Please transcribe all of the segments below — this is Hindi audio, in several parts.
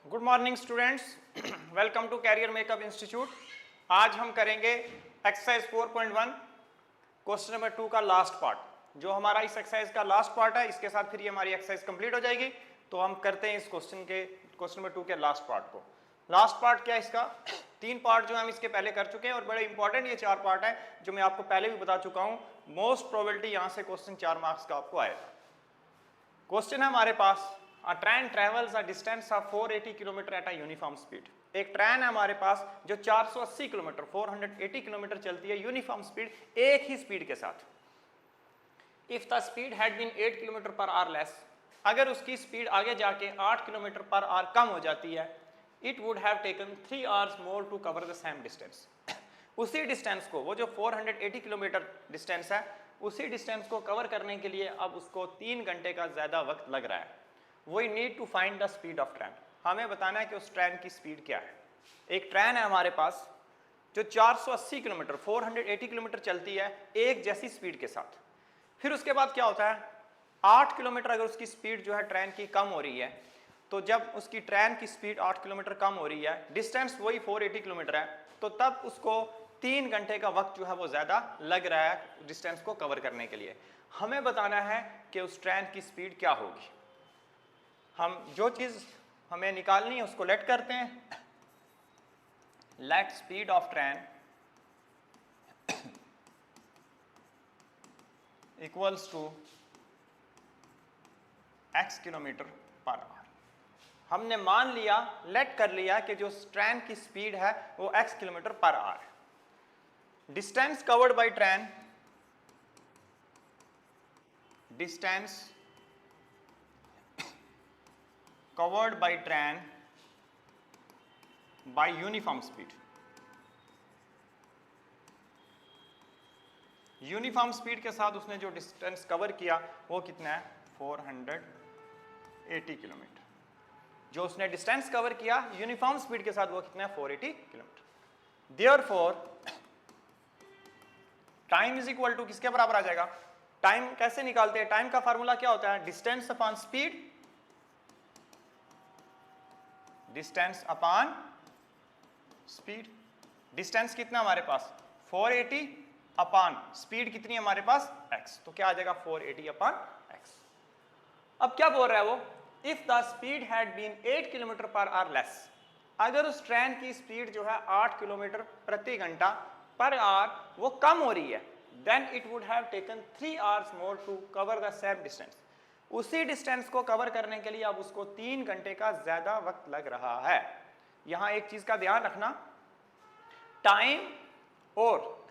Good morning students, welcome to Career Makeup Institute. आज हम करेंगे एक्सरसाइज 4.1 क्वेश्चन नंबर 2 का लास्ट पार्ट। जो हमारा इस एक्सरसाइज का लास्ट पार्ट है, इसके साथ फिर ये हमारी एक्सरसाइज कंप्लीट हो जाएगी। तो हम करते हैं इस क्वेश्चन नंबर 2 के लास्ट पार्ट को। लास्ट पार्ट क्या है इसका? 3 पार्ट जो हम इसके पहले कर चुके हैं और बड़े इंपॉर्टेंट ये 4 पार्ट है जो मैं आपको पहले भी बता चुका हूं। मोस्ट प्रोबेबिलिटी यहां से क्वेश्चन 4 मार्क्स का आपको आएगा। क्वेश्चन है हमारे पास, A train travels a distance of 480 km at a uniform speed। एक ट्रेन है हमारे पास जो 480 किलोमीटर 480 किलोमीटर चलती है यूनिफॉर्म स्पीड, एक ही स्पीड के साथ। If the speed had been 8 kilometre per hour less, अगर उसकी स्पीड आगे जाके 8 किलोमीटर पर आवर कम हो जाती है, it would have taken 3 hours more to cover the same distance. उसी डिस्टेंस को, वो जो 480 किलोमीटर डिस्टेंस है, उसी डिस्टेंस को कवर करने के लिए अब उसको 3 घंटे का ज्यादा वक्त लग रहा है। We need to find the speed of train। हमें बताना है कि उस ट्रेन की स्पीड क्या है। एक ट्रेन है हमारे पास जो 480 किलोमीटर 480 किलोमीटर चलती है एक जैसी स्पीड के साथ। फिर उसके बाद क्या होता है, 8 किलोमीटर अगर उसकी स्पीड जो है ट्रेन की कम हो रही है, तो जब उसकी ट्रेन की स्पीड 8 किलोमीटर कम हो रही है, डिस्टेंस वही 480 किलोमीटर है, तो तब उसको 3 घंटे का वक्त जो है वो ज्यादा लग रहा है डिस्टेंस को कवर करने के लिए। हमें बताना है कि उस ट्रेन की स्पीड क्या होगी। हम जो चीज हमें निकालनी है उसको लेट करते हैं। Let speed of train equals to x kilometre per hour. हमने मान लिया, लेट कर लिया कि जो ट्रेन की स्पीड है वो x किलोमीटर पर आवर है। Distance covered by train, distance covered by train by uniform speed। Uniform speed के साथ उसने जो डिस्टेंस कवर किया वो कितना है, 480 किलोमीटर। जो उसने डिस्टेंस कवर किया यूनिफॉर्म स्पीड के साथ वो कितना है, 480 kilometre. Therefore time is equal to किसके बराबर आ जाएगा? टाइम कैसे निकालते हैं? टाइम का फार्मूला क्या होता है? Distance upon speed, distance upon speed. Distance कितना हमारे पास, 480 अपॉन स्पीड कितनी है हमारे पास, x। तो क्या आ जाएगा, 480 अपॉन x। अब क्या बोल रहा है वो, if the speed had been 8 kilometre per hour less, अगर उस ट्रेन की स्पीड जो है 8 किलोमीटर प्रति घंटा पर आवर वो कम हो रही है, then it would have taken 3 hours more to cover the same distance. उसी डिस्टेंस को कवर करने के लिए अब उसको 3 घंटे का ज्यादा वक्त लग रहा है। यहां एक चीज का ध्यान रखना, टाइम और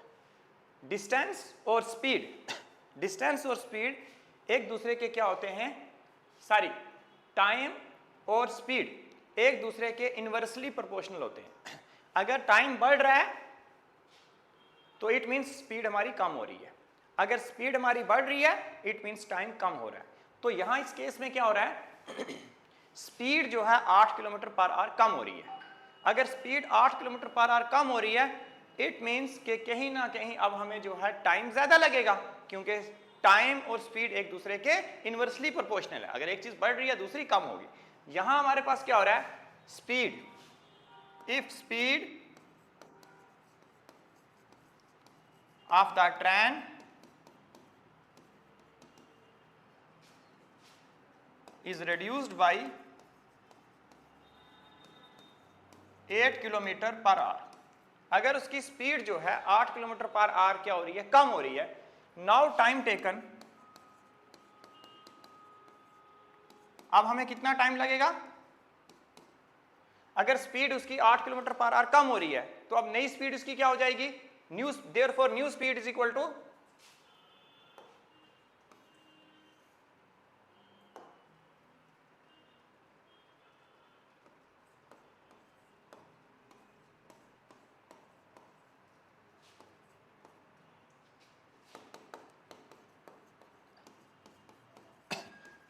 डिस्टेंस और स्पीड, डिस्टेंस और स्पीड एक दूसरे के क्या होते हैं, टाइम और स्पीड एक दूसरे के इनवर्सली प्रोपोर्शनल होते हैं। अगर टाइम बढ़ रहा है तो इट मींस स्पीड हमारी कम हो रही है, अगर स्पीड हमारी बढ़ रही है इट मींस टाइम कम हो रहा है। तो यहां इस केस में क्या हो रहा है, स्पीड जो है 8 किलोमीटर पर आवर कम हो रही है। अगर स्पीड 8 किलोमीटर पर आवर कम हो रही है, इट मींस कि कहीं ना कहीं अब हमें जो है टाइम ज्यादा लगेगा, क्योंकि टाइम और स्पीड एक दूसरे के इनवर्सली प्रोपोर्शनल है। अगर एक चीज बढ़ रही है दूसरी कम होगी। यहां हमारे पास क्या हो रहा है, speed, if speed of the train is reduced by 8 kilometre per our. अगर उसकी स्पीड जो है 8 किलोमीटर पर आवर क्या हो रही है, कम हो रही है। नाउ टाइम टेकन, अब हमें कितना टाइम लगेगा, अगर स्पीड उसकी 8 किलोमीटर पर आवर कम हो रही है तो अब नई स्पीड उसकी क्या हो जाएगी, new, therefore new speed is equal to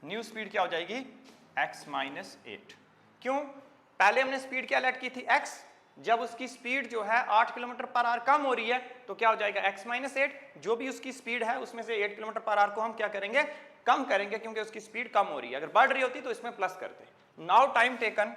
new speed क्या हो जाएगी, x माइनस 8। क्यों, पहले हमने स्पीड क्या लेट की थी, x। जब उसकी स्पीड जो है 8 किलोमीटर पर आवर कम हो रही है तो क्या हो जाएगा, x माइनस 8। जो भी उसकी स्पीड है उसमें से 8 किलोमीटर पर आवर को हम क्या करेंगे, कम करेंगे, क्योंकि उसकी स्पीड कम हो रही है। अगर बढ़ रही होती तो इसमें प्लस करते। नाउ टाइम टेकन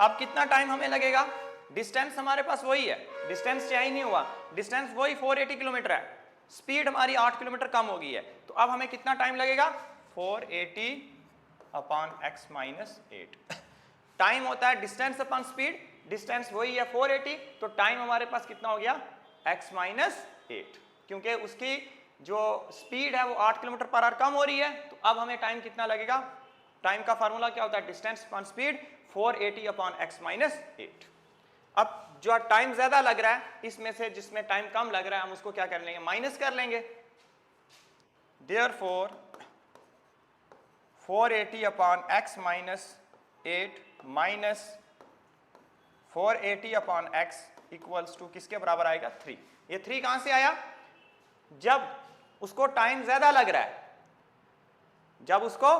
अब कितना टाइम हमें लगेगा, डिस्टेंस हमारे पास वही है, डिस्टेंस चेंज नहीं हुआ, डिस्टेंस वही 480 किलोमीटर है, स्पीड हमारी 8 किलोमीटर कम हो गई है, तो अब हमें कितना टाइम लगेगा, 480 अपॉन x माइनस 8। टाइम होता है डिस्टेंस अपॉन स्पीड, डिस्टेंस वही है 480, तो टाइम हमारे पास कितना हो गया, x माइनस 8, क्योंकि उसकी जो स्पीड है वो 8 किलोमीटर पर आवर कम हो रही है, तो अब हमें टाइम कितना लगेगा, टाइम का फार्मूला क्या होता है, distance upon speed 480 upon x minus 8। अब जो टाइम ज्यादा लग रहा है इसमें से जिसमें टाइम कम लग रहा है हम उसको क्या कर लेंगे, माइनस कर लेंगे। Therefore 480 upon x minus 8 minus 480 upon x equals to किसके बराबर आएगा, 3। ये 3 कहां से आया, जब उसको टाइम ज्यादा लग रहा है, जब उसको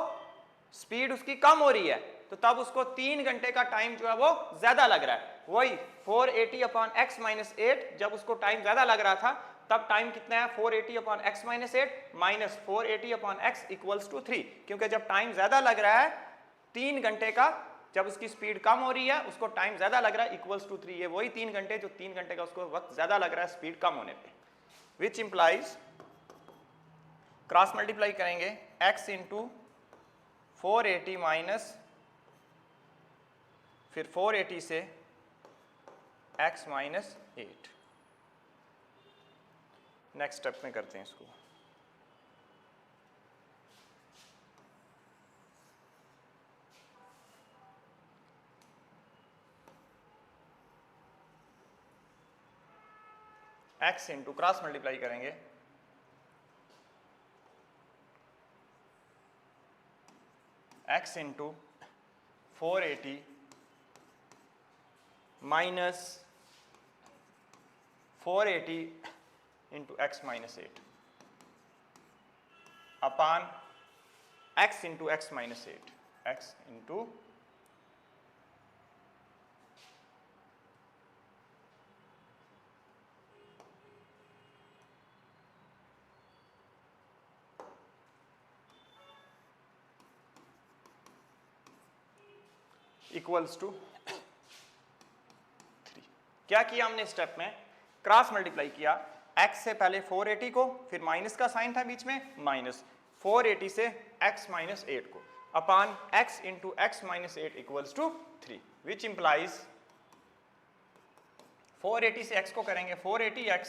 स्पीड उसकी कम हो रही है, तो तब उसको 3 घंटे का टाइम जो है वो ज्यादा लग रहा है। वही 480 अपॉन x माइनस 8, जब उसको टाइम ज्यादा लग रहा था तब टाइम कितना है, 480 upon x minus 8 minus 480 upon x equals to 3, क्योंकि जब टाइम ज्यादा लग रहा है 3 घंटे का, जब उसकी स्पीड कम हो रही है उसको टाइम ज्यादा लग रहा है, इक्वल्स टू 3। ये वही 3 घंटे जो 3 घंटे का उसको वक्त ज्यादा लग रहा है स्पीड कम होने पे, विच इंप्लाइज, क्रॉस मल्टीप्लाई करेंगे x इंटू 480 माइनस फिर 480 से x माइनस 8। नेक्स्ट स्टेप में करते हैं इसको, x इंटू क्रॉस मल्टीप्लाई करेंगे x into 480 minus 480 into x minus 8 upon x into x minus 8, x into equals to 3। क्या किया हमने स्टेप में, क्रॉस मल्टीप्लाई किया, x से पहले 480 को, फिर माइनस का साइन था बीच में, माइनस 480 से x माइनस 8 को upon x into x minus 8 equals to 3, which implies 480 से x को करेंगे 480x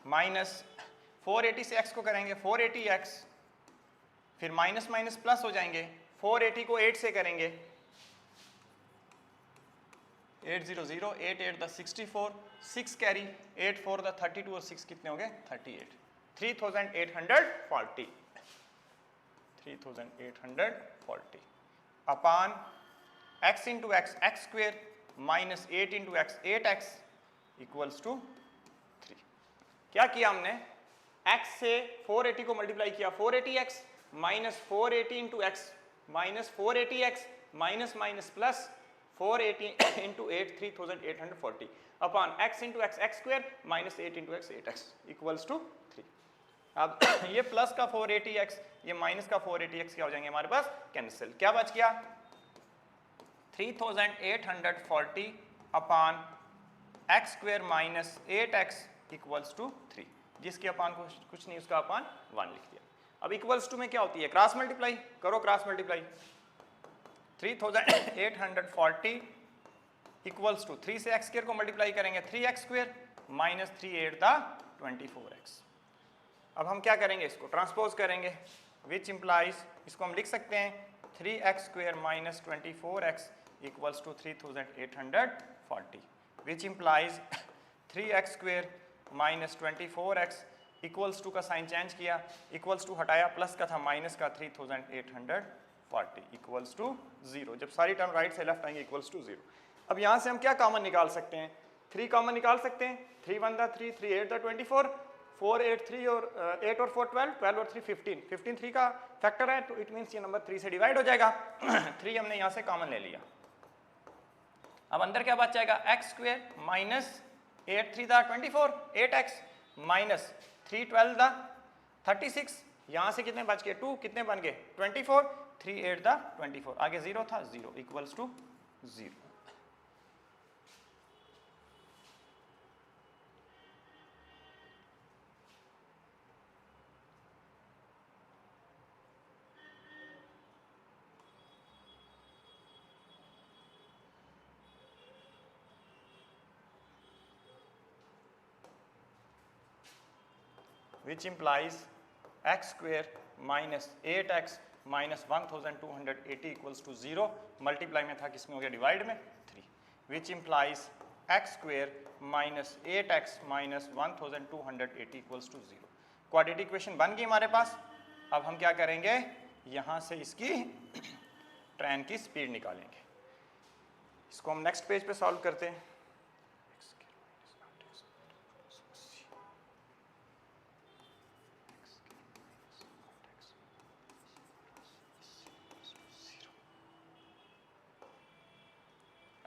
माइनस 480 से x को करेंगे 480x, फिर माइनस माइनस प्लस हो जाएंगे, 480 को 8 से करेंगे 8 0 0, 8 8 द 64, 6 कैरी, 8 4 द 32 और 6 कितने हो गए 38, 3840 3840 upon x into x x square minus 8 into x 8x equals to 3। क्या किया हमने, x से 480 को मल्टीप्लाई किया 480x minus 480 into x minus 480x minus minus plus 480 into 8 3840 upon x into x x square minus 8 into x 8x equals to 3। अब ये प्लस का 480x ये माइनस का 480x क्या हो जाएंगे हमारे पास, कैंसिल। क्या बच गया 3840 upon x square minus 8x equals to 3, जिसके अपान कुछ नहीं उसका अपान 1 लिख दिया। अब इक्वल्स टू में क्या होती है, क्रॉस मल्टीप्लाई करो, क्रॉस मल्टीप्लाई 3840 इक्वल्स टू 3 से x स्क्वायर को मल्टीप्लाई करेंगे 3x square minus 3 8 the 24x। अब हम क्या करेंगे, इसको ट्रांसपोज करेंगे, विच इंप्लाइज, इसको हम लिख सकते हैं 3x square minus 24x equals to 3840, which implies 3x square minus 24x equals to का साइन चेंज किया, इक्वल्स टू हटाया, प्लस का था माइनस का 3840 इक्वल्स टू 0। जब सारी टर्म राइट से लेफ्ट आएंगे इक्वल्स टू 0। अब यहाँ से हम क्या कॉमन निकाल सकते हैं, 3 कॉमन निकाल सकते हैं, 3 1 द 3, 3 8 द 24, 4 8 3 और 8 और 4 12, 12 और 3 15, 15 3 का फैक्टर है, तो इट मीन्स ये नंबर 3 से डिवाइड हो जाएगा। 3 हमने यहाँ से कॉमन ले लिया। अब अंदर क्या बच जाएगा, x square minus 8 3 the 24 8x minus 3 12 the 36, यहाँ से कितने बच गए 2, कितने बन गए 24, 3 8 द 24, आगे 0 था 0 equals to 0। Which implies x square minus 8x minus 1280 equals to 0, multiply में था, किसमें हो गया डिवाइड में 3, which implies x square minus 8x minus 1280 equals to 0। Quadratic equation बन गई हमारे पास। अब हम क्या करेंगे, यहाँ से इसकी ट्रेन की स्पीड निकालेंगे। इसको हम नेक्स्ट पेज पे सॉल्व करते हैं।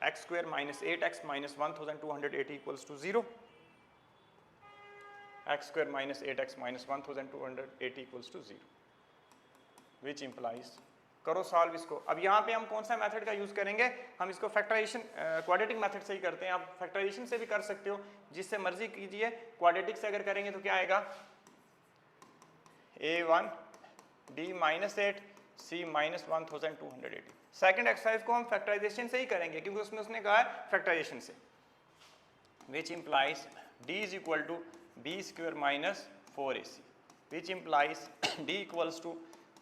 X square minus 8x minus 1280 equals to 0, x square minus 8x minus 1280 equals to 0, which implies, करो सॉल्व इसको। अब यहाँ पे हम कौन सा मेथड का यूज करेंगे, हम इसको फैक्टराइजेशन क्वाड्रेटिक मेथड से ही करते हैं। आप फैक्टराइजेशन से भी कर सकते हो, जिससे मर्जी कीजिए। क्वाड्रेटिक से अगर करेंगे तो क्या आएगा, a1 d minus 8 c minus 1280। Second exercise को हम फैक्टराइजेशन से ही करेंगे, क्योंकि उसमें उसने कहा है फैक्टराइजेशन से, which implies d is equal to b square minus 4ac, which implies d equals to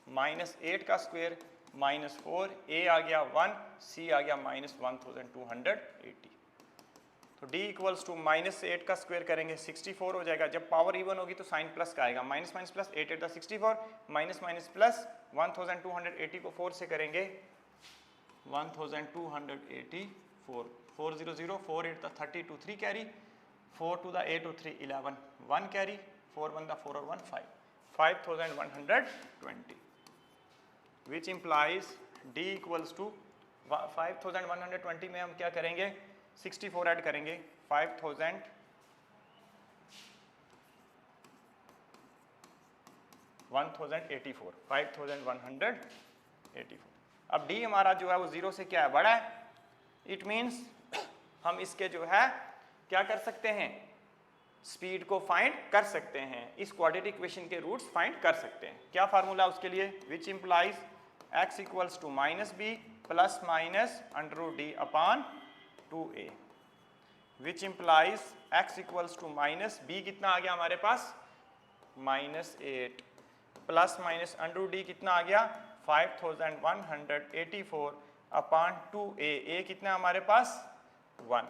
minus 8 का स्क्वायर माइनस 4, a आ गया 1, c आ गया माइनस 1280। तो d इक्वल्स टू माइनस 8 का स्क्वायर करेंगे 64 हो जाएगा। जब पावर इवन होगी तो साइन प्लस का आएगा, minus minus plus 8 8 64, minus minus plus 1280 को 4 से करेंगे 1284, 400, 4 8 32, 3 carry, 4 to the 8 to 3 11, 1 carry, 4 1 the 4 और 1 5, 5120, which implies d equals to 5120 में हम क्या करेंगे, 64 ऐड करेंगे, 5184। अब d हमारा जो है वो 0 से क्या है, बड़ा है। इट मीन्स हम इसके जो है क्या कर सकते हैं, स्पीड को फाइंड कर सकते हैं, इस क्वाड्रेटिक इक्वेशन के रूट्स फाइंड कर सकते हैं। क्या फार्मूला उसके लिए, which implies x equals to minus B plus minus under root D upon 2a, which implies x equals to minus B कितना आ गया हमारे पास minus 8 plus minus under root D कितना आ गया 5184 अपॉन 2a, a कितना हमारे पास 1,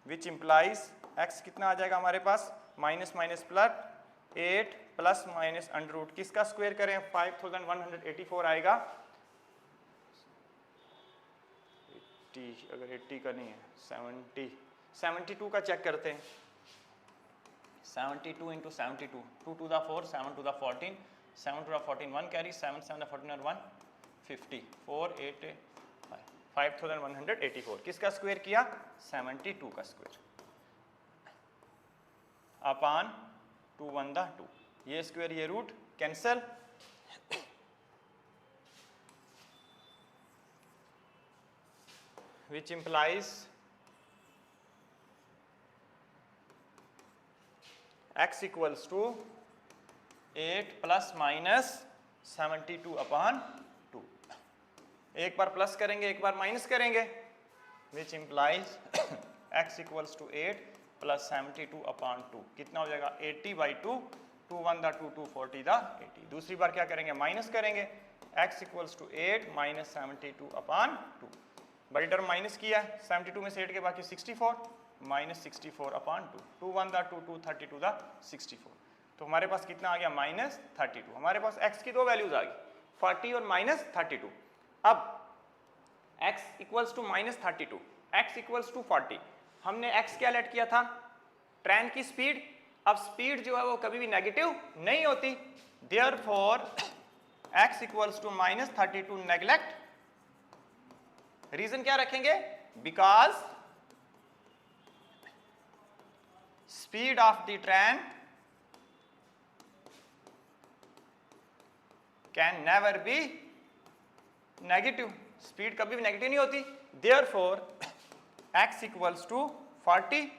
विच इम्प्लाइज x कितना आ जाएगा हमारे पास minus minus plus 8 plus minus under root, किसका स्क्वायर करें 5184 आएगा 80, अगर 80 का नहीं है 72 का चेक करते हैं, 72 into 72, 2 to the 4, 7 to the 14, 7 to the 14 1 carry, 7 7 the 14 और 1 50, 4 8 5184, किसका स्क्वायर किया 72 का स्क्वायर अपॉन 2 1 the 2, ये स्क्वायर ये root cancel, which implies x equals to 8 plus minus 72 upon 2, एक बार प्लस करेंगे एक बार माइनस करेंगे, which implies x equals to 8 plus 72 upon 2, कितना हो जाएगा 80/2, 2 1 the 2, 240 the 80। दूसरी बार क्या करेंगे माइनस करेंगे, x equals to 8 minus 72 upon 2, बड़ी टर्म माइनस किया, 72 में से 8 के बाकी 64, माइनस 64 अपॉन 2, 2 1 the 2, 232 the 64, तो हमारे पास कितना आ गया माइनस 32। हमारे पास x की दो वैल्यूज आ गई 40 और माइनस 32। अब x equals to minus 32, x equals to 40, हमने x क्या लेट किया था ट्रेन की स्पीड। अब स्पीड जो है वो कभी भी नेगेटिव नहीं होती, therefore x equals to minus 32 neglect. Reason क्या रखेंगे, because speed of the train can never be negative, speed कभी भी नेगेटिव नहीं होती, therefore x equals to 40,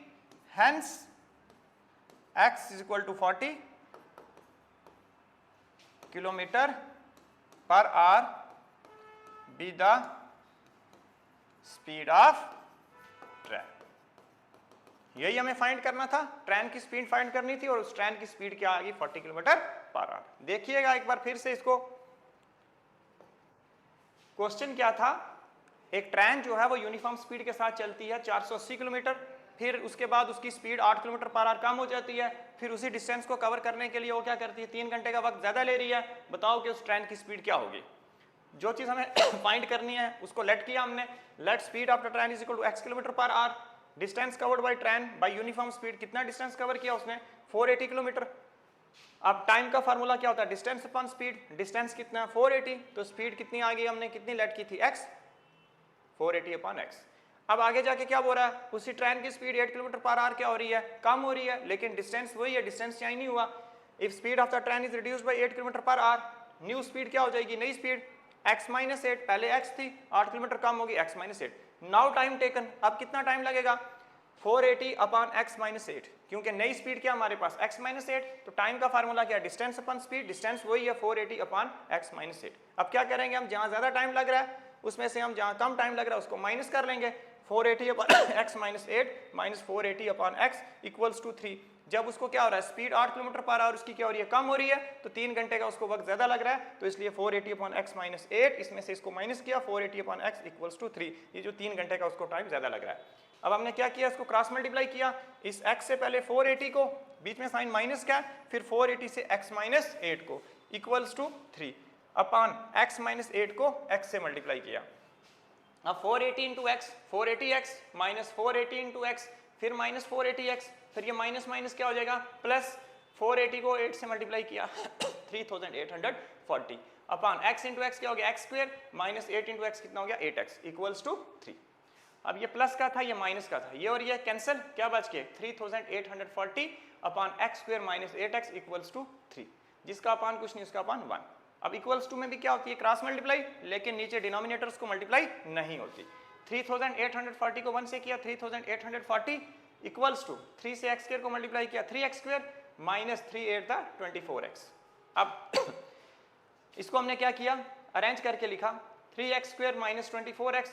hence x is equal to 40 kilometre per hour be the speed of train. यही हमें फाइंड करना था, ट्रेन की स्पीड फाइंड करनी थी और उस ट्रेन की स्पीड क्या आ गई 40 किलोमीटर पर आवर। देखिएगा एक बार फिर से इसको, क्वेश्चन क्या था, एक ट्रेन जो है वो यूनिफॉर्म स्पीड के साथ चलती है 480 किलोमीटर, फिर उसके बाद उसकी स्पीड 8 किलोमीटर पर आवर कम हो जाती है, फिर उसी डिस्टेंस को कवर करने के लिए वो क्या करती है 3 घंटे का वक्त ज्यादा ले रही है। बताओ कि उस ट्रेन की स्पीड क्या होगी। जो चीज हमें फाइंड करनी है उसको लेट किया हमने, let speed of the train is equal to x kilometre per hour, distance covered by train by uniform speed, कितना डिस्टेंस कवर किया उसने 480 किलोमीटर। अब टाइम का फार्मूला क्या होता है, डिस्टेंस अपॉन स्पीड, डिस्टेंस कितना 480, तो स्पीड कितनी आ गई, हमने कितनी लेट की थी x, 480 अपॉन x। अब आगे जाके क्या हो रहा है, उसी ट्रेन की स्पीड 8 किलोमीटर पर आवर क्या हो रही है, कम हो रही है, लेकिन डिस्टेंस वही है, डिस्टेंस चेंज नहीं हुआ। If speed of the train is reduced by 8 kilometre per our, new speed क्या हो जाएगी, नई स्पीड x माइनस 8, पहले x थी 8 किलोमीटर कम होगी x minus 8। Now time taken, अब कितना टाइम लगेगा 480 अपॉन x माइनस 8, क्योंकि नई स्पीड क्या हमारे पास x माइनस 8, तो टाइम का फार्मूला क्या है, डिस्टेंस अपॉन स्पीड, डिस्टेंस वही है 480 अपॉन x माइनस 8। अब क्या करेंगे हम, जहां ज्यादा टाइम लग रहा है उसमें से हम जहां कम टाइम लग रहा है उसको माइनस कर लेंगे, 480 upon x minus 8 minus 480 upon x equals to 3। जब उसको क्या हो रहा है, स्पीड 8 किलोमीटर पर आवर उसकी क्या हो रही है, कम हो रही है, तो 3 घंटे का उसको वक्त ज्यादा लग रहा है, तो इसलिए 480 अपॉन x माइनस 8, इसमें से इसको माइनस किया, 480 अपॉन x इक्वल्स टू 3, ये जो 3 घंटे का उसको टाइम ज्यादा लग रहा है। अब हमने क्या किया, इसको क्रॉस मल्टीप्लाई किया, इस x से पहले 480 को, बीच में साइन माइनस क्या है, फिर 480 से x माइनस 8 को equals to 3 upon x minus 8 को x से मल्टीप्लाई किया। अब 480 into x, 480x minus 480 into x, फिर माइनस 480x, फिर ये माइनस माइनस क्या हो जाएगा प्लस, 480 को 8 से मल्टीप्लाई किया 3840 अपॉन x इंटू एक्स क्या हो गया x square, minus 8 into x कितना हो गया 8x इक्वल्स टू 3। अब ये प्लस का था, ये माइनस का था, ये और ये कैंसिल, क्या बच के 3840 upon x square minus 8x equals to 3, जिसका अपान कुछ नहीं उसका अपान 1। अब इक्वल्स टू में भी क्या होती है क्रॉस मल्टीप्लाई, लेकिन नीचे डिनोमिनेटर्स को मल्टीप्लाई नहीं होती। 3840 को 1 से किया 3840 इक्वल्स टू 3 से x स्क्वायर को मल्टीप्लाई किया 3x स्क्वायर माइनस 3 8 था 24x। अब इसको हमने क्या किया, अरेंज करके लिखा 3x square minus 24x,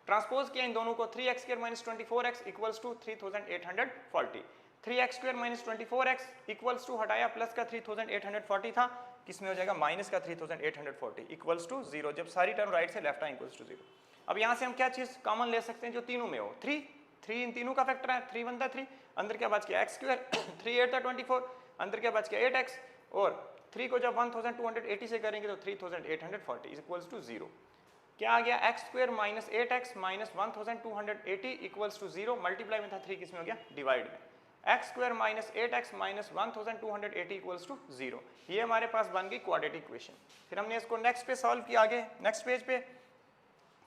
transpose किया इन दोनों को, 3x square minus 24x equals to 3840, 3x square minus 24x equals to हटाया प्लस का 3840 था, किसमें हो जाएगा माइनस का 3840 इक्वल्स टू 0, जब सारी टर्म राइट से लेफ्ट आए इक्वल्स टू 0। अब यहाँ से हम क्या चीज कॉमन ले सकते हैं जो तीनों में हो, 3 इन तीनों का फैक्टर है, 3 बनता 3, अंदर क्या बच गया x स्क्वायर 3 8 था 24, अंदर क्या बच गया 8x, और 3 को जब 1280 से करेंगे तो 3840 इक्वल्स टू 0। क्या आ गया x square minus 8x minus 1280 equals to 0, multiply में था 3, किसमें हो गया डिवाइड में, x square minus 8x minus 1280 equals to 0। ये हमारे पास बन गई क्वाड्रेटिक इक्वेशन। फिर हमने इसको नेक्स्ट पे सॉल्व किया, आगे नेक्स्ट पेज पे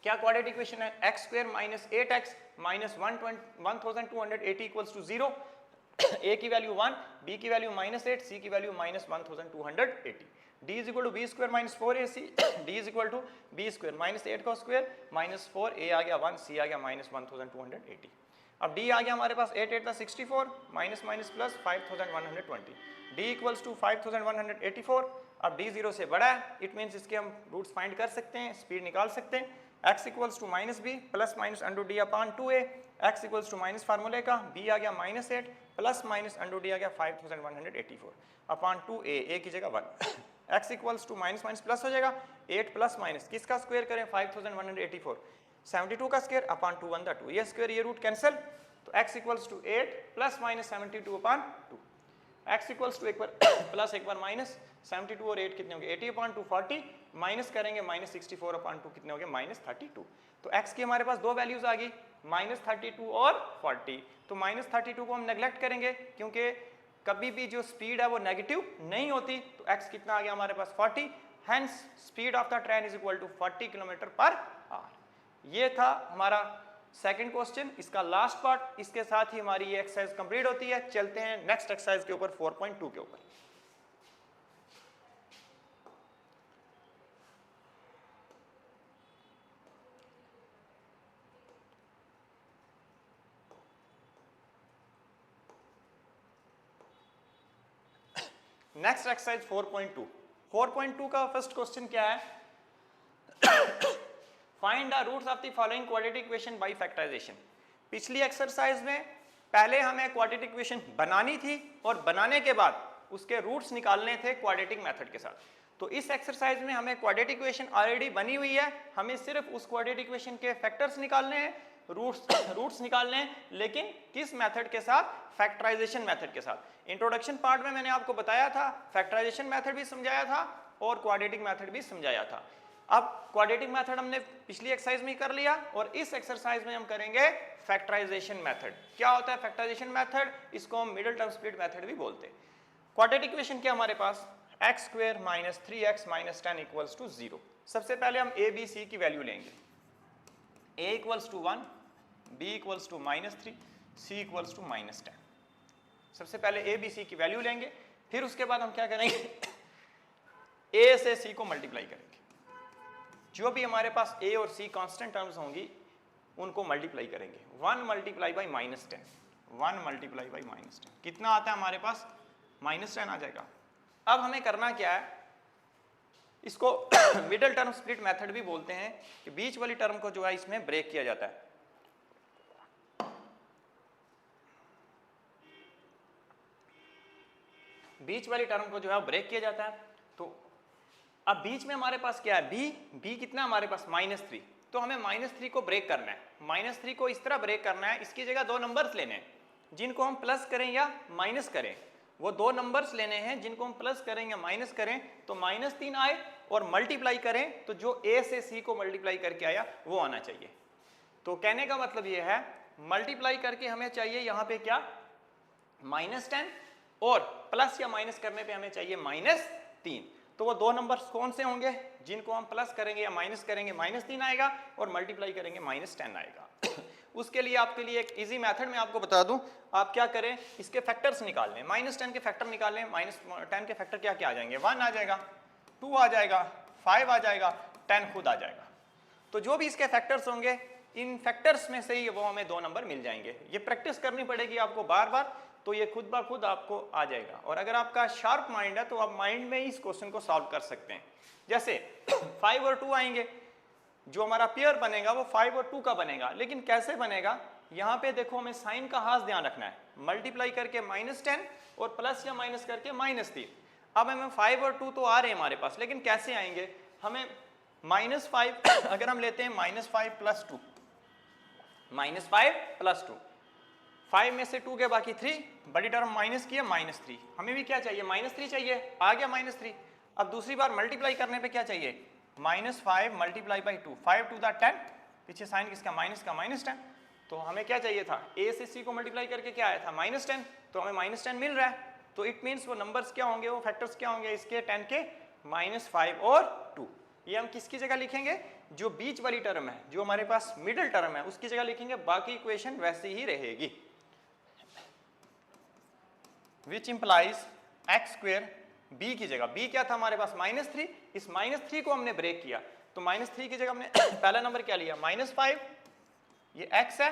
क्या क्वाड्रेटिक इक्वेशन है, x square minus 8x minus 1280 equals to 0, a की वैल्यू 1, b की वैल्यू माइनस 8, c की value minus 1280, d is equal to b square minus 4ac, d is equal to b square minus 8 का स्क्वायर माइनस 4, a आ गया 1, c आ गया माइनस 1280। अब d आ गया हमारे पास 8 8 था 64 minus minus plus 5120, d equals to 5184। अब d 0 से बड़ा है, इट मीन्स इसके हम रूट्स फाइंड कर सकते हैं, स्पीड निकाल सकते हैं, x equals to minus B plus minus under D upon 2a, x equals to minus फार्मूले का b आ गया minus 8 plus minus under D आ गया 5184 अपॉन 2a, a की जगह 1, x equals to minus minus plus हो जाएगा 8 प्लस माइनस किसका स्क्वायर करें 5184, 72 का स्क्वायर अपॉन 2 1 2, ये स्क्वायर ये रूट कैंसिल, तो x equals to 8 plus minus 72 upon 2, x equals to एक बार प्लस एक बार माइनस 72 और 8 कितने हो गए 80 अपॉन 2 40, माइनस करेंगे माइनस 64 अपॉन 2 कितने हो गए माइनस 32। तो x की हमारे पास दो वैल्यूज आ गई माइनस 32 और 40, तो माइनस 32 को हम नेग्लेक्ट करेंगे क्योंकि कभी भी जो स्पीड है वो नेगेटिव नहीं होती, तो x कितना आ गया हमारे पास 40, hence speed of the train is equal to 40 kilometre per hour. ये था हमारा सेकंड क्वेश्चन, इसका लास्ट पार्ट, इसके साथ ही हमारी ये एक्सरसाइज कंप्लीट होती है। चलते हैं नेक्स्ट एक्सरसाइज के ऊपर 4.2 के ऊपर। Next exercise 4.2। 4.2 का फर्स्ट क्वेश्चन क्या है, find the roots of the following quadratic equation by factorisation. पिछली एक्सरसाइज में पहले हमें क्वाड्रेटिक इक्वेशन बनानी थी और बनाने के बाद उसके रूट्स निकालने थे क्वाड्रेटिक मेथड के साथ। तो इस एक्सरसाइज में हमें क्वाड्रेटिक इक्वेशन ऑलरेडी बनी हुई है, हमें सिर्फ उस क्वाड्रेटिक इक्वेशन के फैक्टर्स निकालने हैं, रूट्स निकालने हैं, लेकिन किस मेथड के साथ? फैक्टराइजेशन मेथड के साथ। इंट्रोडक्शन पार्ट में मैंने आपको बताया था, फैक्टराइजेशन मेथड भी समझाया था और क्वाड्रेटिक मेथड भी समझाया था। अब क्वाड्रेटिक मेथड हमने पिछली एक्सरसाइज में कर लिया और इस एक्सरसाइज में हम करेंगे फैक्टराइजेशन मेथड। क्या होता है फैक्टराइजेशन मेथड? इसको हम मिडिल टर्म स्प्लिट मेथड भी बोलते हैं। क्वाड्रेटिक इक्वेशन क्या हमारे पास? x square minus 3x minus 10 equals to 0। सबसे पहले हम a b c की वैल्यू लेंगे। a equals to 1, b equals to minus 3, c equals to minus 10। सबसे पहले a b c की वैल्यू लेंगे, फिर उसके बाद हम क्या करेंगे a से c को मल्टीप्लाई करेंगे। जो भी हमारे पास a और c कांस्टेंट टर्म्स होंगी उनको मल्टीप्लाई करेंगे। 1 multiply by minus 10, 1 multiply by minus 10 कितना आता है हमारे पास? माइनस 10 आ जाएगा। अब हमें करना क्या है, इसको मिडिल टर्म स्प्लिट मेथड भी बोलते हैं कि बीच वाली टर्म को जो है इसमें ब्रेक किया जाता है। बीच वाली टर्म को जो है ब्रेक किया जाता है। तो अब बीच में हमारे पास क्या है? b कितना हमारे पास? माइनस 3। तो हमें माइनस 3 को ब्रेक करना है। माइनस 3 को इस तरह ब्रेक करना है, इसकी जगह दो नंबर्स लेने हैं जिनको हम प्लस करें या माइनस करें। वो दो नंबर्स लेने हैं जिनको हम प्लस करें या माइनस करें। तो माइनस 3 आए और मल्टीप्लाई करें तो जो a से c को मल्टीप्लाई करके आया वो आना चाहिए। तो कहने का मतलब ये है मल्टीप्लाई करके हमें चाहिए यहाँ पे क्या? माइनस 10 और प्लस या माइनस करने पे हमें चाहिए माइनस 3। तो वो दो नंबर्स कौन से होंगे? जिनको हम प्लस करेंगे या माइनस करेंगे माइनस 3 आएगा और मल्टीप्लाई करेंगे माइनस 10 आएगा। उसके लिए आपके लिए एक इजी मेथड मैं आपको बता दूं, आप क्या करें, इसके फैक्टर्स निकाल लें। माइनस 10 के फैक्टर निकाल लें। माइनस 10 के फैक्टर क्या क्या आ जाएंगे? 1 आ जाएगा, 2 आ जाएगा, 5 आ जाएगा, 10 खुद आ जाएगा। तो जो भी इसके फैक्टर्स होंगे इन फैक्टर्स में से ही वो हमें दो नंबर मिल जाएंगे। ये प्रैक्टिस करनी पड़ेगी आपको बार बार, तो ये खुद ब खुद आपको आ जाएगा। और अगर आपका शार्प माइंड है तो आप माइंड में ही इस क्वेश्चन को सॉल्व कर सकते हैं। जैसे 5 और 2 आएंगे, जो हमारा पेयर बनेगा वो 5 और 2 का बनेगा। लेकिन कैसे बनेगा? यहाँ पे देखो हमें साइन का खास ध्यान रखना है। मल्टीप्लाई करके माइनस 10 और प्लस या माइनस करके माइनस 3। अब हमें 5 और 2 तो आ रहे हैं हमारे पास, लेकिन कैसे आएंगे? हमें माइनस 5 अगर हम लेते हैं माइनस 5 प्लस 2, माइनस 5 प्लस 2, 5 में से 2 के बाकी 3, बड़ी टर्म माइनस की है माइनस 3। हमें भी क्या चाहिए? माइनस 3 चाहिए, आ गया माइनस 3। अब दूसरी बार मल्टीप्लाई करने पे क्या चाहिए? Minus 5 multiply by 2, 5 to the 10, पीछे साइन किसका? माइनस का, माइनस 10। तो हमें क्या चाहिए था? a से c को मल्टीप्लाई करके क्या आया था? माइनस 10। तो हमें माइनस 10 मिल रहा है। तो इट मीन्स वो नंबर्स क्या होंगे, वो फैक्टर्स क्या होंगे इसके? 10 के माइनस 5 और 2। ये हम किसकी जगह लिखेंगे? जो बीच वाली टर्म है, जो हमारे पास मिडिल टर्म है, उसकी जगह लिखेंगे। बाकी इक्वेशन वैसी ही रहेगी। Which implies x square, b की जगह, b क्या था हमारे पास? माइनस 3। इस माइनस 3 को हमने ब्रेक किया, तो माइनस 3 की जगह हमने पहला नंबर क्या लिया? माइनस 5। ये x है,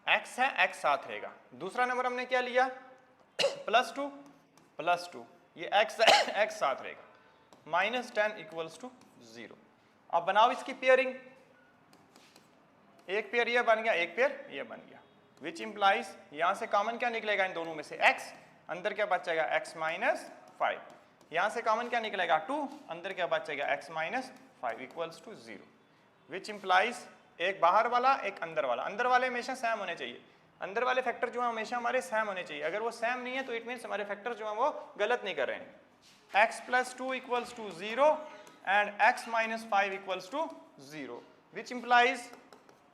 x है, x साथ रहेगा। दूसरा नंबर हमने क्या लिया? प्लस 2, प्लस 2, ये x है, x साथ रहेगा। Minus 10 equals to 0। अब बनाओ इसकी पेयरिंग। एक पेयर ये बन गया, एक पेयर ये बन गया। विच इंप्लाइज, यहां से कॉमन क्या निकलेगा इन दोनों में से? x, अंदर क्या बचेगा? x minus 5। यहां से कॉमन क्या निकलेगा? 2, अंदर क्या बचेगा? x minus 5 equals to 0। Which implies एक बाहर वाला एक अंदर वाला। अंदर वाले हमेशा सेम होने चाहिए। अंदर वाले फैक्टर जो है हमेशा हमारे सेम होने चाहिए। अगर वो सेम नहीं है तो इट मीन्स हमारे फैक्टर जो है वो गलत नहीं कर रहे हैं। x plus 2 equals to 0 and x minus 5 equals to 0। Which implies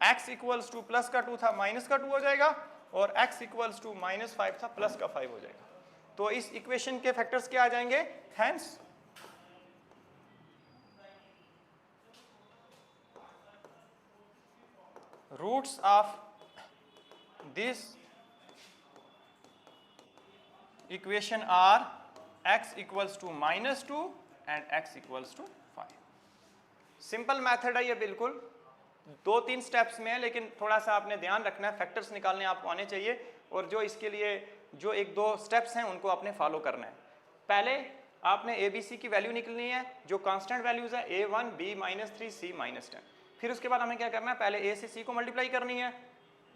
x equals to plus का 2 था माइनस का 2 हो जाएगा, और x इक्वल्स टू माइनस 5 था प्लस का 5 हो जाएगा। तो इस इक्वेशन के फैक्टर्स क्या आ जाएंगे? Hence roots of this equation are x equals to minus 2 and x equals to 5। Simple method है ये, बिल्कुल 2-3 स्टेप्स में है, लेकिन थोड़ा सा आपने ध्यान रखना है। फैक्टर्स निकालने आपको आने चाहिए, और जो इसके लिए जो 1-2 स्टेप्स हैं उनको आपने फॉलो करना है। पहले आपने ए बी सी की वैल्यू निकलनी है, जो कांस्टेंट वैल्यूज है a1 b -3 c -10। फिर उसके बाद हमें क्या करना है, पहले a से c को मल्टीप्लाई करनी है,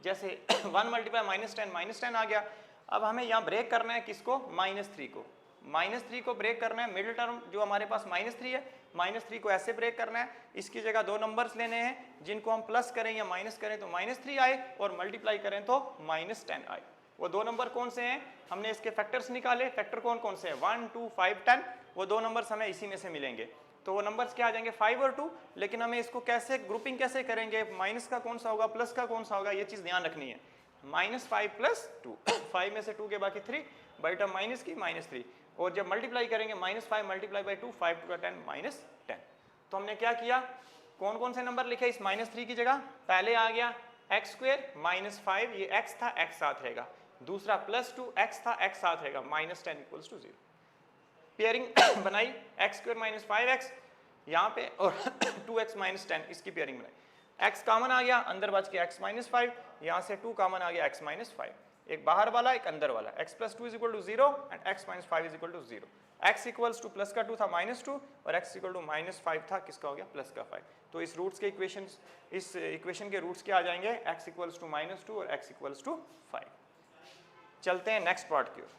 जैसे 1 मल्टीप्लाई -10 आ गया। अब हमें यहाँ ब्रेक करना है किसको, -3 को, -3 को ब्रेक करना है, मिडिल टर्म जो हमारे पास -3 है, -3 को ऐसे ब्रेक करना है, इसकी जगह दो नंबर्स लेने हैं जिनको हम प्लस करें या माइनस करें तो -3 आए और मल्टीप्लाई करें तो -10 आए। वो दो नंबर कौन से हैं, हमने इसके फैक्टर्स निकाले, फैक्टर कौन कौन से हैं 1 2 5 10, वो दो नंबर्स हमें इसी में से मिलेंगे। तो वो नंबर्स क्या आ जाएंगे 5 और 2, लेकिन हमें इसको कैसे ग्रुपिंग कैसे करेंगे, माइनस का कौन सा होगा प्लस का कौन सा होगा, ये चीज़ ध्यान रखनी है। -5 + 2 5 में से 2 के बाकी 3, बाई टर्म माइनस की -3, और जब मल्टीप्लाई करेंगे -5 मल्टीप्लाई बाई 2 5 2 10 -10। तो हमने क्या किया, कौन कौन से नंबर लिखे इस -3 की जगह, पहले आ गया x² -5, ये x था, x साथ रहेगा, दूसरा +2 x था, x साथ रहेगा, -10 = 0। पेयरिंग बनाई x² -5x यहाँ पे और 2x -10, इसकी पेयरिंग बनाई, x कॉमन आ गया, अंदर बच के x -5, यहाँ से 2 कॉमन आ गया x -5, एक बाहर वाला एक अंदर वाला, x + 2 = 0 and x -5 = 0। x = plus का 2 था -2 और x = -5 था, किसका हो गया प्लस का 5। तो इस रूट्स के इक्वेशन, इस इक्वेशन के रूट्स क्या आ जाएंगे, x = -2 और x = 5। चलते हैं नेक्स्ट पार्ट की ओर।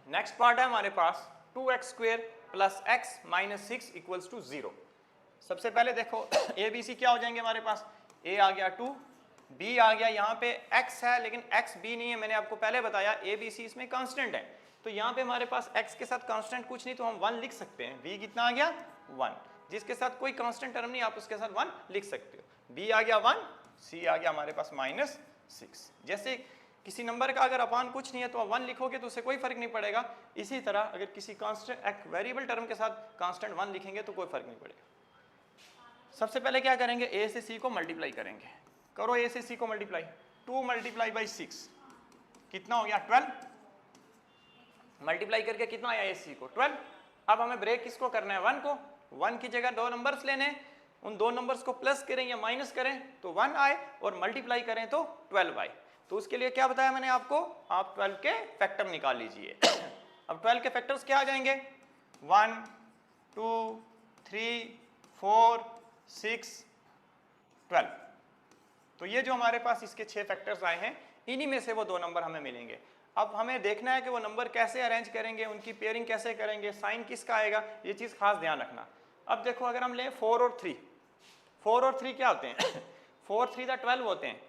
नेक्स्ट पार्ट है हमारे पास 2x² + x - 6 = 0। सबसे पहले देखो a b c क्या हो जाएंगे हमारे पास, a आ गया 2, b आ गया, यहाँ पे x है लेकिन x b नहीं है, मैंने आपको पहले बताया a b c इसमें कांस्टेंट है, तो यहाँ पे हमारे पास x के साथ कांस्टेंट कुछ नहीं तो हम 1 लिख सकते हैं, b कितना आ गया 1, जिसके साथ कोई कांस्टेंट टर्म नहीं आप उसके साथ 1 लिख सकते हो, b आ गया 1, c आ गया हमारे पास -6। जैसे किसी नंबर का अगर अपान कुछ नहीं है तो आप 1 लिखोगे तो उससे कोई फर्क नहीं पड़ेगा, इसी तरह अगर किसी कांस्टेंट एक वेरिएबल टर्म के साथ कांस्टेंट 1 लिखेंगे तो कोई फर्क नहीं पड़ेगा। सबसे पहले क्या करेंगे, a से c को मल्टीप्लाई करेंगे, करो a से c को मल्टीप्लाई, 2 × 6 कितना हो गया 12, मल्टीप्लाई करके कितना आया a c को 12। अब हमें ब्रेक किसको करना है 1 को, 1 की जगह दो नंबर्स लेने हैं, उन दो नंबर्स को प्लस करें या माइनस करें तो 1 आए और मल्टीप्लाई करें तो 12 आए। तो उसके लिए क्या बताया मैंने आपको, आप 12 के फैक्टर निकाल लीजिए। अब 12 के फैक्टर्स क्या आ जाएंगे 1 2 3 4 6 12। तो ये जो हमारे पास इसके 6 फैक्टर्स आए हैं, इन्हीं में से वो दो नंबर हमें मिलेंगे। अब हमें देखना है कि वो नंबर कैसे अरेंज करेंगे, उनकी पेयरिंग कैसे करेंगे, साइन किसका आएगा, ये चीज़ खास ध्यान रखना। अब देखो अगर हम लें 4 और 3, 4 और 3 क्या होते हैं 4 3 12 होते हैं,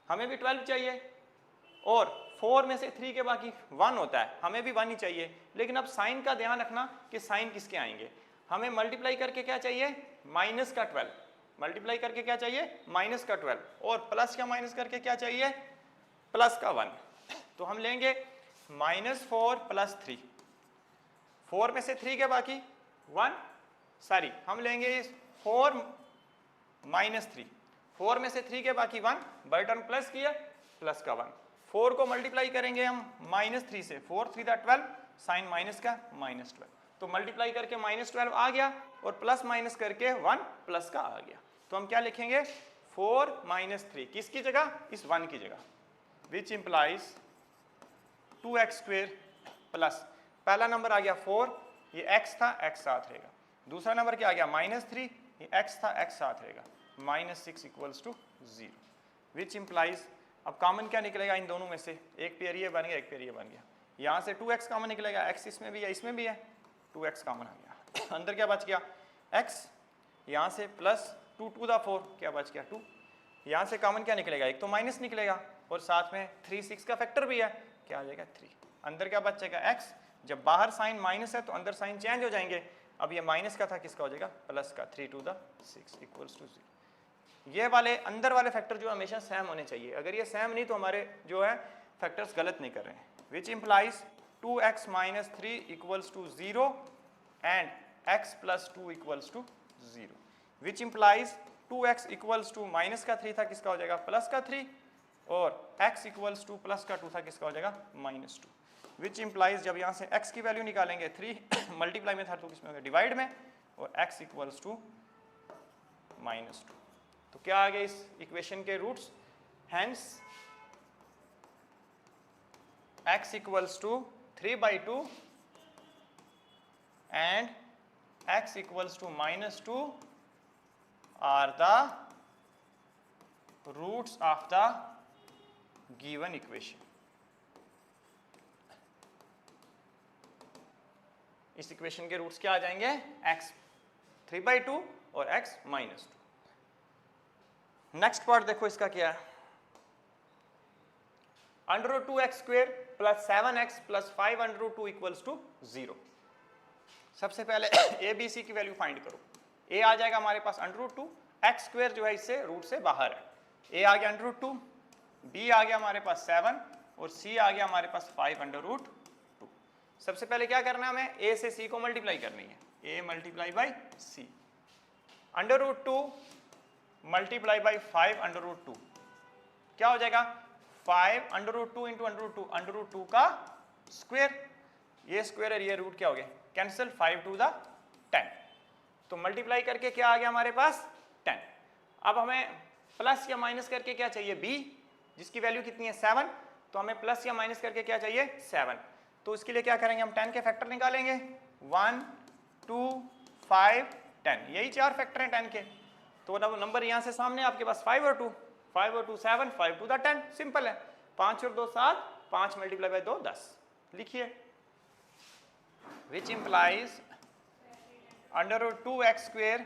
हमें भी 12 चाहिए, और 4 में से 3 के बाकी 1 होता है, हमें भी 1 ही चाहिए। लेकिन अब साइन का ध्यान रखना कि साइन किसके आएंगे, हमें मल्टीप्लाई करके क्या चाहिए माइनस का 12, मल्टीप्लाई करके क्या चाहिए माइनस का 12, और प्लस या माइनस करके क्या चाहिए प्लस का 1। तो हम लेंगे -4 + 3, 4 में से 3 के बाकी 1, सॉरी हम लेंगे 4 - 3, 4 में से 3 के बाकी 1, बाई टर्म प्लस किया प्लस का 1, 4 को मल्टीप्लाई करेंगे हम -3 से, 4 3 12, साइन माइनस का -12, तो मल्टीप्लाई करके -12 आ गया और प्लस माइनस करके 1 प्लस का आ गया। तो हम क्या लिखेंगे 4 - 3 किसकी जगह, इस 1 की जगह, विच इम्प्लाइज 2x² प्लस, पहला नंबर आ गया 4, ये x था, x साथ रहेगा, दूसरा नंबर क्या आ गया -3, ये x था, x साथ रहेगा, -6 = 0, विच इम्प्लाइज, अब कॉमन क्या निकलेगा इन दोनों में से, एक पेयर ये बन गया, एक पेयर ये बन गया, यहाँ से 2x कॉमन निकलेगा, x इसमें भी है इसमें भी है, 2x कॉमन आ गया, अंदर क्या बच गया x, यहाँ से प्लस 2 to the 4 क्या बच गया 2, यहाँ से कॉमन क्या निकलेगा, एक तो माइनस निकलेगा और साथ में 3 6 का फैक्टर भी है, क्या आ जाएगा 3, अंदर क्या बचेगा x, जब बाहर साइन माइनस है तो अंदर साइन चेंज हो जाएंगे, अब ये माइनस का था किसका हो जाएगा प्लस का, 3 to the 6 = 0। ये वाले अंदर वाले फैक्टर जो हमेशा सेम होने चाहिए, अगर ये सेम नहीं तो हमारे जो है फैक्टर्स गलत नहीं कर रहे हैं। Which implies 2x - 3 = 0 and x + 2 = 0, which implies 2x = minus का 3 था किसका हो जाएगा प्लस का 3, और x = प्लस का 2 था किसका हो जाएगा -2, विच इम्प्लाइज जब यहाँ से x की वैल्यू निकालेंगे 3 मल्टीप्लाई में था तो किसमें होगा डिवाइड में, और x = -2। तो क्या आ गया इस इक्वेशन के roots, hence x = 3/2 and x equals to -2 are the roots of the given equation. इस इक्वेशन के रूट्स क्या आ जाएंगे? x 3/2 और x -2. नेक्स्ट पार्ट देखो इसका क्या है. √2x² + 7x + 5√2 = 0. सबसे पहले a b c की वैल्यू फाइंड करो. a आ जाएगा हमारे पास √2, x² जो है इससे रूट से बाहर है. a आ गया √2, b आ गया हमारे पास 7 और c आ गया हमारे पास 5√2. सबसे पहले क्या करना है, हमें a से c को मल्टीप्लाई करनी है. a × c. √2 × 5√2 क्या हो जाएगा? 5√2 × √2 का स्क्वायर. ये स्क्वायर और ये रूट क्या हो गए? कैंसिल. 5 × 10. तो मल्टीप्लाई करके क्या आ गया हमारे पास? 10. अब हमें प्लस या माइनस करके क्या चाहिए? b, जिसकी वैल्यू कितनी है? 7. तो हमें प्लस या माइनस करके क्या चाहिए? 7. तो इसके लिए क्या करेंगे? हम 10 के फैक्टर निकालेंगे. 1 2 5 10. यही 4 फैक्टर हैं 10 के. तो नंबर यहाँ से सामने आपके पास 5 और 2. 5 और 2 7, 5 × 10. सिंपल है. 5 और 2 7, 5 × 2 10. लिखिए. Which implies √2x²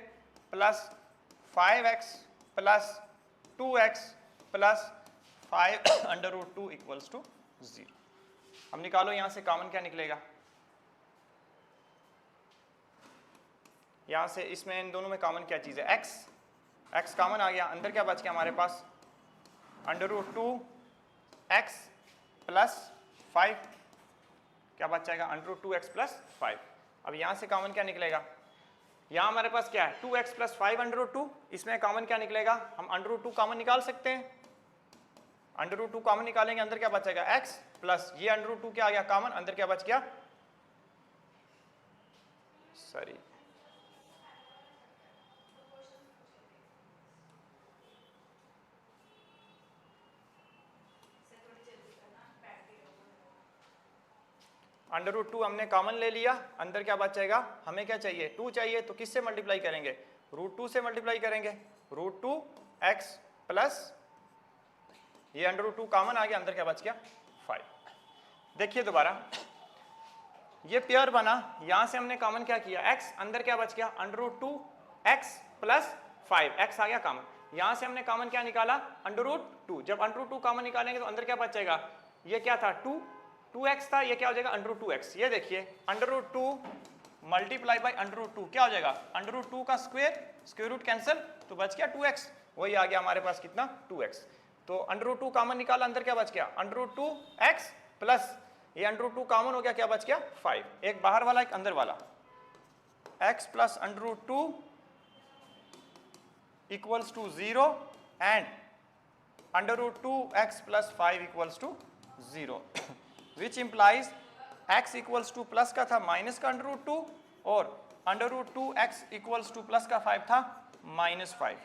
+ 5x + 2x + 5√2 = 0. हम निकालो यहाँ से कॉमन क्या निकलेगा? यहाँ से इसमें इन दोनों में कॉमन क्या चीज़ है? x कॉमन आ गया. अंदर क्या बच गया हमारे पास? √2x + 5. क्या बच जाएगा? √2x + 5. अब यहाँ से कॉमन क्या निकलेगा? यहाँ हमारे पास क्या है? 2x + 5√2. इसमें कॉमन क्या निकलेगा? हम √2 कॉमन निकाल सकते हैं. √2 कॉमन निकालेंगे, अंदर क्या बचेगा? x प्लस ये √2 क्या आ गया कॉमन, अंदर क्या बच गया? सॉरी, √2 हमने कॉमन ले लिया, अंदर क्या बचेगा? हमें क्या चाहिए? 2 चाहिए. तो किससे मल्टीप्लाई करेंगे? √2 से मल्टीप्लाई करेंगे. √2x प्लस ये √2 कॉमन आ गया, अंदर क्या बच गया? 5. देखिए दोबारा, ये पेयर बना. यहां से हमने कॉमन क्या किया? x. अंदर क्या बच गया? √2x + 5. x आ गया कॉमन. यहां से हमने कॉमन क्या निकाला? √2. जब √2 कॉमन निकालेंगे तो अंदर क्या बचेगा? ये क्या था? 2x था. ये क्या हो जाएगा? √2x. ये देखिए, √2 × √2 क्या हो जाएगा? √2 का स्क्वायर रूट कैंसिल, तो बच गया 2x. वही आ गया हमारे पास कितना? 2x. तो √2 कॉमन निकाला, अंदर क्या बच गया? √2x प्लस ये √2 कॉमन हो गया, क्या बच गया? 5. एक बाहर वाला एक अंदर वाला. x + √2 = 0 and √2x + 5 = 0. Which implies x = plus का था माइनस का √2 और √2x = प्लस का 5 था -5.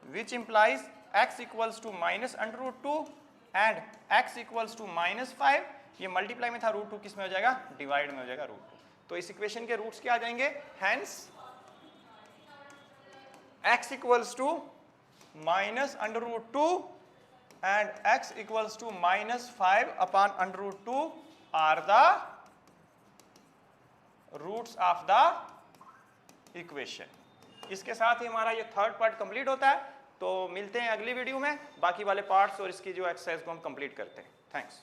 विच इम्प्लाइज x = -√2 एंड x = -5. ये मल्टीप्लाई में था, √2 किस में हो जाएगा? डिवाइड में हो जाएगा √2. तो इस इक्वेशन के रूट्स क्या आ जाएंगे? Hence x = -√2 and x = -5/√2 are the roots of the equation. इसके साथ ही हमारा ये थर्ड पार्ट कंप्लीट होता है. तो मिलते हैं अगली वीडियो में बाकी वाले पार्ट्स और इसकी जो एक्सरसाइज को हम कंप्लीट करते हैं. थैंक्स.